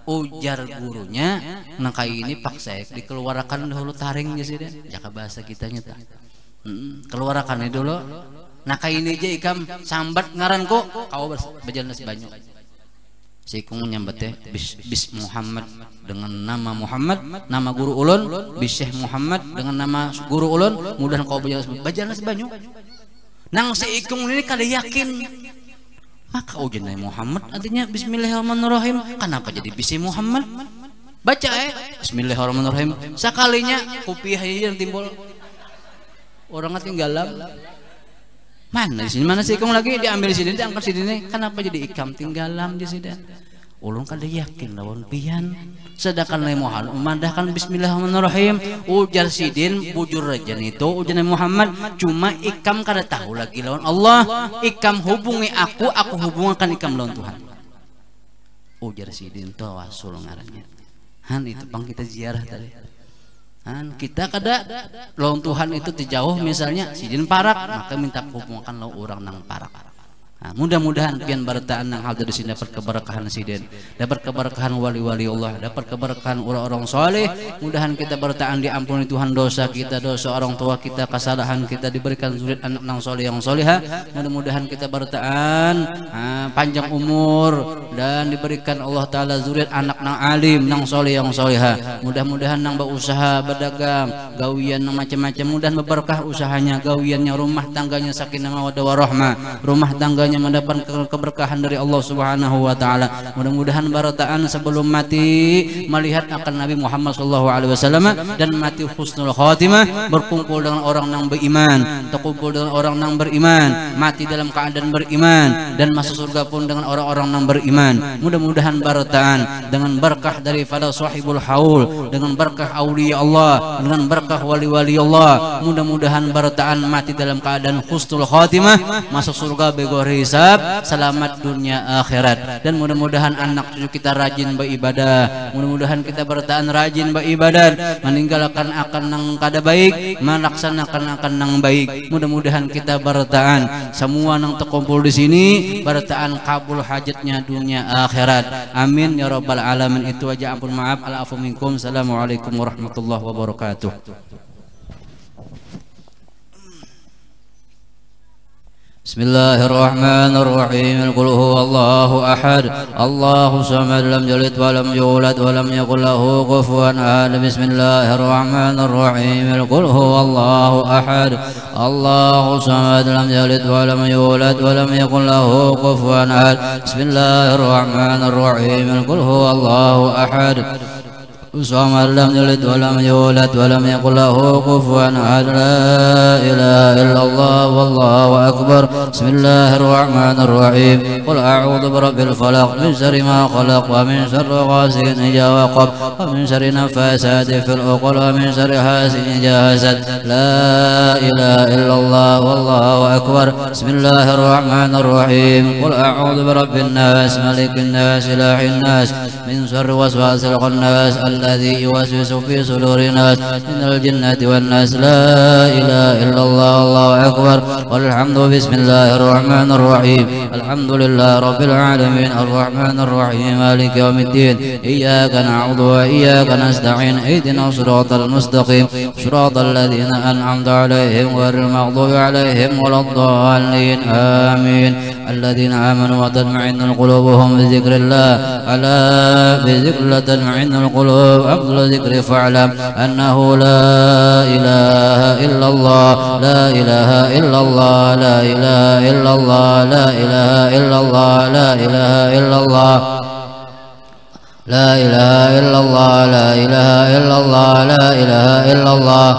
Ujar gurunya, nah kayak ini paksa dikeluarkan dahulu taringnya sidin. Jaka bahasa kitanya tak. Keluarkan dulu. Nah kayak ini aja ikam sambat ngaran kok kau berjalan sebanyak. Sikung nyambat bis Muhammad dengan nama Muhammad, nama guru ulun, bis Syekh Muhammad dengan nama guru ulun, mudah kau berjalan sebanyak. Nang sikung ini kada yakin. Maka ujian Nabi Muhammad artinya Bismillahirrahmanirrahim. Kenapa jadi bis Muhammad? Baca Bismillahirrahmanirrahim. Sekalinya kopiah yang timbul. Orang ketinggalan. Mana di sini mana sikung lagi diambil sini diangkat sini. Kenapa jadi ikam tinggalan di sini? Ulun kada yakin lawan pian. Sedangkan Nabi Muhammad memandahkan Bismillahirrahmanirrahim. Ujar sidin bujur rajan itu ujar Nabi Muhammad. Cuma ikam kada tahu lagi lawan Allah. Ikam hubungi aku hubungkan ikam lawan Tuhan. Ujar sidin tawasul ngarannya. Han itu pang kita ziarah tadi. Kita kada lawan Tuhan itu dijauh misalnya sidin parak maka minta hubungkan lawan orang nang parak. Nah, mudah-mudahan pian barataan nang hal dari sini dapat keberkahan sidin, dapat keberkahan wali-wali Allah, dapat keberkahan orang-orang soleh. Mudahan kita barataan diampuni Tuhan dosa kita, dosa orang tua kita, kesalahan kita, diberikan zuriat anak nang soleh yang soleha. Mudah-mudahan kita barataan panjang umur dan diberikan Allah Taala zuriat anak nang alim, nang soleh yang soleha. Mudah-mudahan nang berusaha berdagang, gawian nang macam-macam, mudah berkah usahanya, gawiannya, rumah tangganya sakinah mawaddah warahmah, rumah tangganya mendapat keberkahan dari Allah Subhanahu wa taala. Mudah-mudahan barataan sebelum mati melihat akan Nabi Muhammad sallallahu alaihi wasallam dan mati husnul khatimah, berkumpul dengan orang yang beriman, terkumpul dengan orang yang beriman, mati dalam keadaan beriman dan masuk surga pun dengan orang-orang yang beriman. Mudah-mudahan barataan dengan berkah daripada sahibul haul, dengan berkah aulia Allah, dengan berkah wali-wali Allah, mudah-mudahan barataan mati dalam keadaan husnul khatimah, masuk surga begor hisab, selamat dunia akhirat. Dan mudah-mudahan anak cucu kita rajin beribadah, mudah-mudahan kita bertahan rajin beribadah, meninggalkan akan nang kada baik, melaksanakan akan nang baik. Mudah-mudahan kita bertahan semua nang terkumpul di sini bertahan kabul hajatnya dunia akhirat. Amin ya rabbal alamin. Itu aja, ampun maaf, al-afu minkum. Assalamualaikum warahmatullahi wabarakatuh. Bismillahirrahmanirrahim. Qul huwallahu ahad, Allahu samad, lam yalid wa lam yulad wa lam yakul lahu kufuwan ahad. Bismillahirrahmanirrahim. Qul huwallahu ahad, Allahu samad, lam yalid wa lam yulad wa lam yakul lahu kufuwan ahad. Bismillahirrahmanirrahim. Qul huwallahu ahad, Samad, lam yalid wa lam yulad wa lam yakul lahu kufuwan ahad. La ilaha illallah wallahu akbar. Bismillahirrahmanirrahim. Qul a'udzu birabbil falaq min syarri ma khalaq wa min syarri ghasiqin idza waqab wa min syarri nafasati fil 'uqad wa min syarri hasidin idza hasad. La ilaha illallah wallahu akbar. Bismillahirrahmanirrahim. Qul a'udzu birabbin nas malikin nas ilahin nas min syarri waswasil khannas الذي يوسوس في صدور الناس من الجنة والناس. لا إله إلا الله والله أكبر والحمد. بسم الله الرحمن الرحيم. الحمد لله رب العالمين الرحمن الرحيم مالك يوم الدين. إياك نعبد وإياك نستعين. اهدنا الصراط المستقيم صراط الذين أنعمت عليهم غير المغضوب عليهم ولا الضالين. آمين. الذين آمنوا وتطمئن قلوبهم بذكر الله. ألا بذكر الله تطمئن القلوب. أفضل ذكر فاعلم أنه لا إله إلا الله. لا إله إلا الله. لا إله إلا الله. لا إله إلا الله. لا إله إلا الله. لا إله إلا الله لا إله إلا الله لا إله إلا الله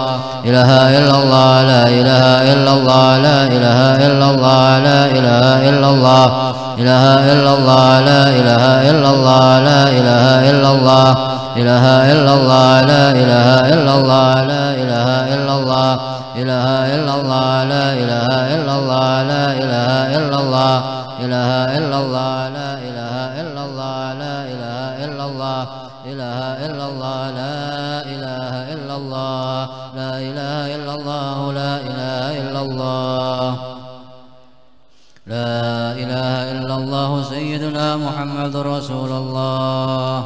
إله إلا الله لا إله إلا الله لا إله إلا الله لا إله إلا الله إله إلا الله لا إله إلا الله لا إله إلا الله إله إلا الله لا إله إلا الله لا إله إلا الله إله إلا الله لا إله إلا الله لا إله إلا الله إله إلا الله لا إله إلا الله لا إله إلا الله إله إلا الله لا إله إلا الله لا إله إلا الله لا إله إلا الله لا إله إلا الله سيدنا محمد رسول الله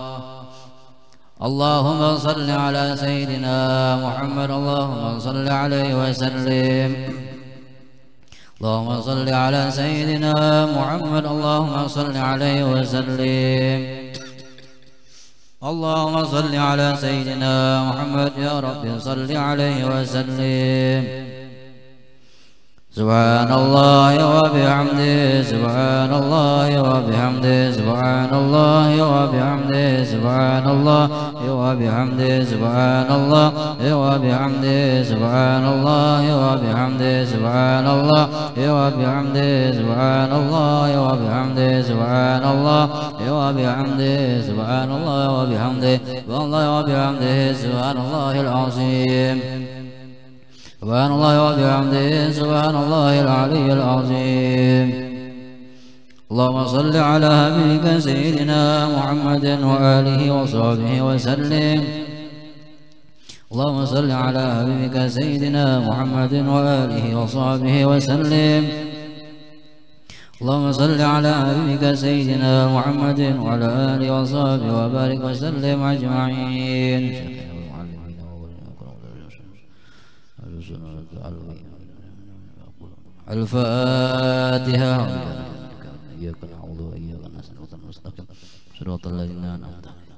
اللهم صل على سيدنا محمد اللهم صل عليه وسلم اللهم صل على سيدنا محمد اللهم صل عليه وسلم اللهم صل على سيدنا محمد يا رب صل عليه وسلم سبحان الله وبحمده سبحان الله وبحمده سبحان الله وبحمده سبحان الله وبحمده سبحان الله وبحمده سبحان الله وبحمده سبحان الله وبحمده سبحان الله وبحمده سبحان الله وبحمده سبحان الله وبحمده والله وبحمده سبحان الله العظيم سبحان الله وبحمده سبحان الله العلي العظيم اللهم صل على حبيبك سيدنا محمد وآله وصحبه وسلم اللهم صل على حبيبك سيدنا محمد وآله وصحبه وسلم اللهم صل على حبيبك سيدنا محمد وعلى آله وصحبه وبارك وسلم أجمعين الفاتحة إياك نعبد وإياك نستعين صراط الذين أنعمت عليهم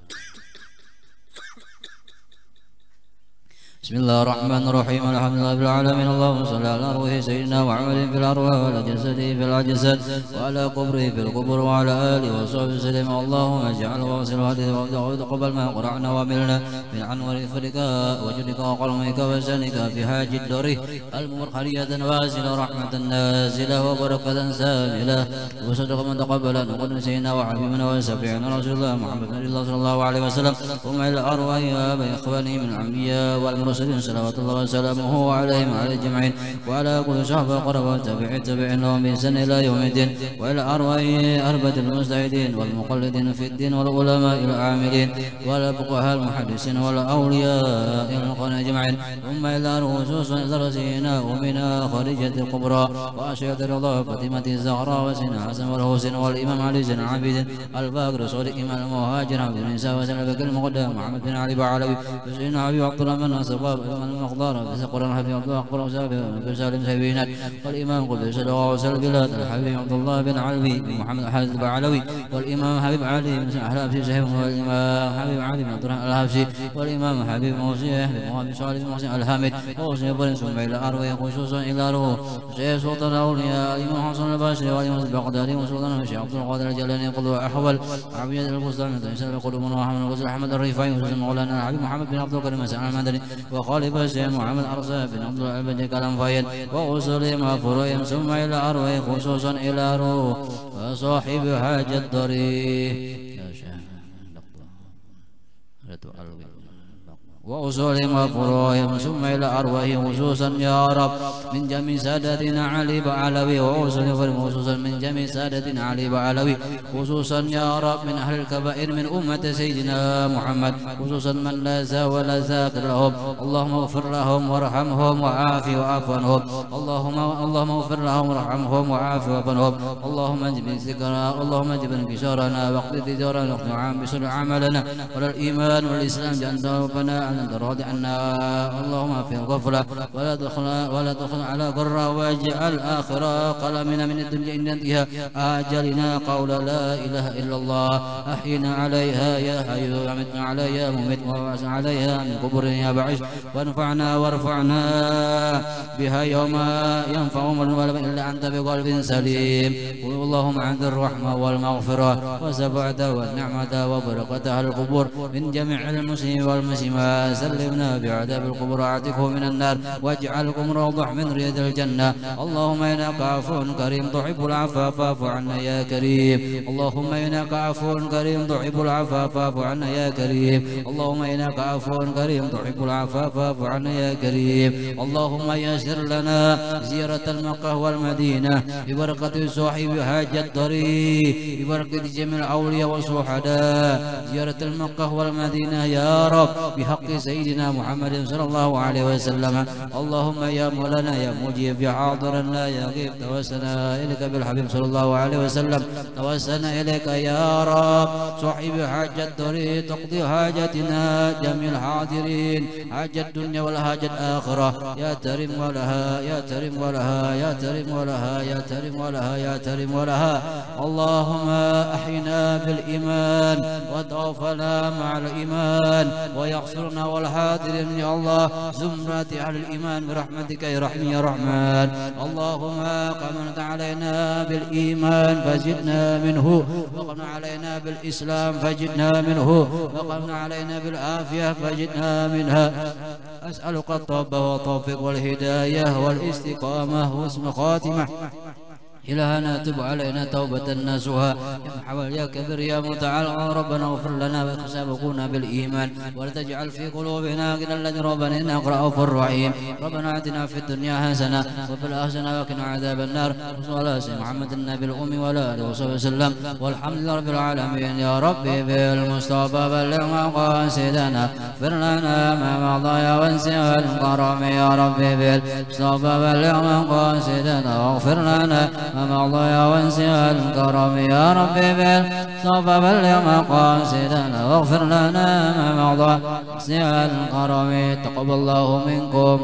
بسم الله الرحمن الرحيم الحمد لله رب العالمين اللهم صل على روح سيدنا محمد في الأرواح وعلى جسده في الأجساد وعلى قبره في القبور وعلى آله وصحبه وسلم اللهم اجعل واصل هذه وتقبل ما قرأنا وعملنا من عنور فضلك وجودك وقلمك وسنك في حاج الدور المرخلية واسلة رحمة نازلة وبركة ساملة وصدق من تقبل نقدم سيدنا وحبيبنا وشفيعنا رسول الله محمد صلى الله عليه وسلم ثم إلى أرواح آباء إخوانه من الأنبياء والمرسلين صلوات الله وسلامه عليهم وعلى الجميعين وعلى كل صحبة قرب تبعين لهم بإحسان إلى يوم الدين وإلى أرواح أربة المجتهدين والمقلدين في الدين والعلماء العاملين والفقهاء المحدثين والأولياء القرآن أجمعين ثم إلى رؤوس درسينا ومنا خارجة الكبرى وأشهد الله فاطمة الزهراء وسنا حسن والحسين والإمام علي بن عابد الباقر صديق إمام المهاجر عبد النساء وسلم المقدم محمد بن علي بعلوي وسيدنا حبيب عبد الرحمن الصباب المقدار بسقر حبيب عبد الله أكبر وسابق بسالم سبينات والإمام قدس الله وسلم بلاد الحبيب عبد الله بن علوي محمد حازم البعلوي والإمام حبيب علي بن أحلام في سهيم والإمام حبيب علي بن عبد الرحمن الحبسي والإمام حبيب موسى بن محمد صالح بن محسن الحامد وحسين بن ثم إلى أروي خصوصا إلى روح شيخ سلطان الأولياء الإمام حسن البصري والإمام البغدادي وسلطان الشيخ عبد القادر الجيلاني قدوة أحول عبيد البستان تيسير قلوبنا وحمد الغزل أحمد الرفاعي وسلم مولانا الحبيب محمد بن عبد الكريم مسعود المدني وخالف الشيخ محمد أرزاق بن عبد العبد كلام فايد وأصولهم وفروعهم ثم إلى أروي خصوصا إلى روح وصاحب حاجة الضريح يا شيخ وأصولهم وفروعهم ثم إلى أرواحهم خصوصا يا رب من جميع سادتنا علي بعلوي وأصولهم خصوصا من جميع سادتنا علي بعلوي خصوصا يا رب من أهل الكبائر من أمة سيدنا محمد خصوصا من لا زا ولا ذاكر لهم اللهم اغفر لهم وارحمهم وعافي وعف عنهم اللهم اغفر لهم وارحمهم وعافي وعف عنهم اللهم اجب ذكرنا اللهم اجب انكسارنا واقض تجارنا واقض عام بسر عملنا ولا الإيمان والإسلام جعلت ربنا أنت راض عنا اللهم في الغفلة ولا تدخل على غرة واجعل آخر قلمنا من الدنيا إن انتهى آجلنا قول لا إله إلا الله أحينا عليها يا حي وأمتنا عليها ممت وابعث عليها من قبور يا بعث وانفعنا وارفعنا بها يوم ينفع من ولم إلا أنت بقلب سليم اللهم عند الرحمة والمغفرة وسبعة والنعمة وبركة القبور من جميع المسلمين والمسلمات سلمنا بعذاب القبور أعتقه من النار واجعلكم روضح من رياض الجنة اللهم إنك عفو كريم تحب العفو فاعف عنا يا كريم اللهم إنك عفو كريم تحب العفو فاعف عنا يا كريم اللهم إنك عفو كريم تحب العفو فاعف عنا يا كريم اللهم يسر لنا زيارة المكة والمدينة ببركة صاحب حاجة الطريق ببركة جميع الأولياء والشهداء زيارة المكة والمدينة يا رب بحق سيدنا محمد صلى الله عليه وسلم اللهم يا مولانا يا مجيب يا حاضرا لا يغيب توسلنا إليك بالحبيب صلى الله عليه وسلم توسلنا إليك يا رب صاحب حاجة الطريق تقضي حاجتنا جميع الحاضرين حاجة الدنيا والحاجة الآخرة يا ترم ولها يا ترم ولها يا ترم ولها يا ترم ولها يا ترم ولها اللهم أحينا بالإيمان وتوفنا مع الإيمان ويحصرنا والحاضرين يا الله زمرة أهل الإيمان برحمتك يا رحيم يا رحمن اللهم قمنت علينا بالإيمان فزدنا منه وقمن علينا بالإسلام فزدنا منه وقمن علينا بالعافية فزدنا منها أسألك التوبة والتوفيق والهداية والاستقامة وحسن خاتمة إلهنا تب علينا توبة نسوها يا محول يا كبير يا متعال ربنا اغفر لنا وسابقونا بالإيمان ولا تجعل في قلوبنا غلا الذي ربنا إنك رؤوف رحيم ربنا آتنا في الدنيا حسنة وفي الآخرة وقنا عذاب النار وصلى سيدنا محمد النبي الأمي وعلى آله وصحبه وسلم والحمد لله رب العالمين يا ربي بالمصطفى بلغ مقاصدنا اغفر لنا ما مضى يا وانسى الكرم يا ربي بالمصطفى بلغ مقاصدنا واغفر لنا ما مضى يا وانسى الكرم يا ربي بالمصطفى بلغ مقاصدنا واغفر لنا ما مضى وانسى الكرم تقبل الله منكم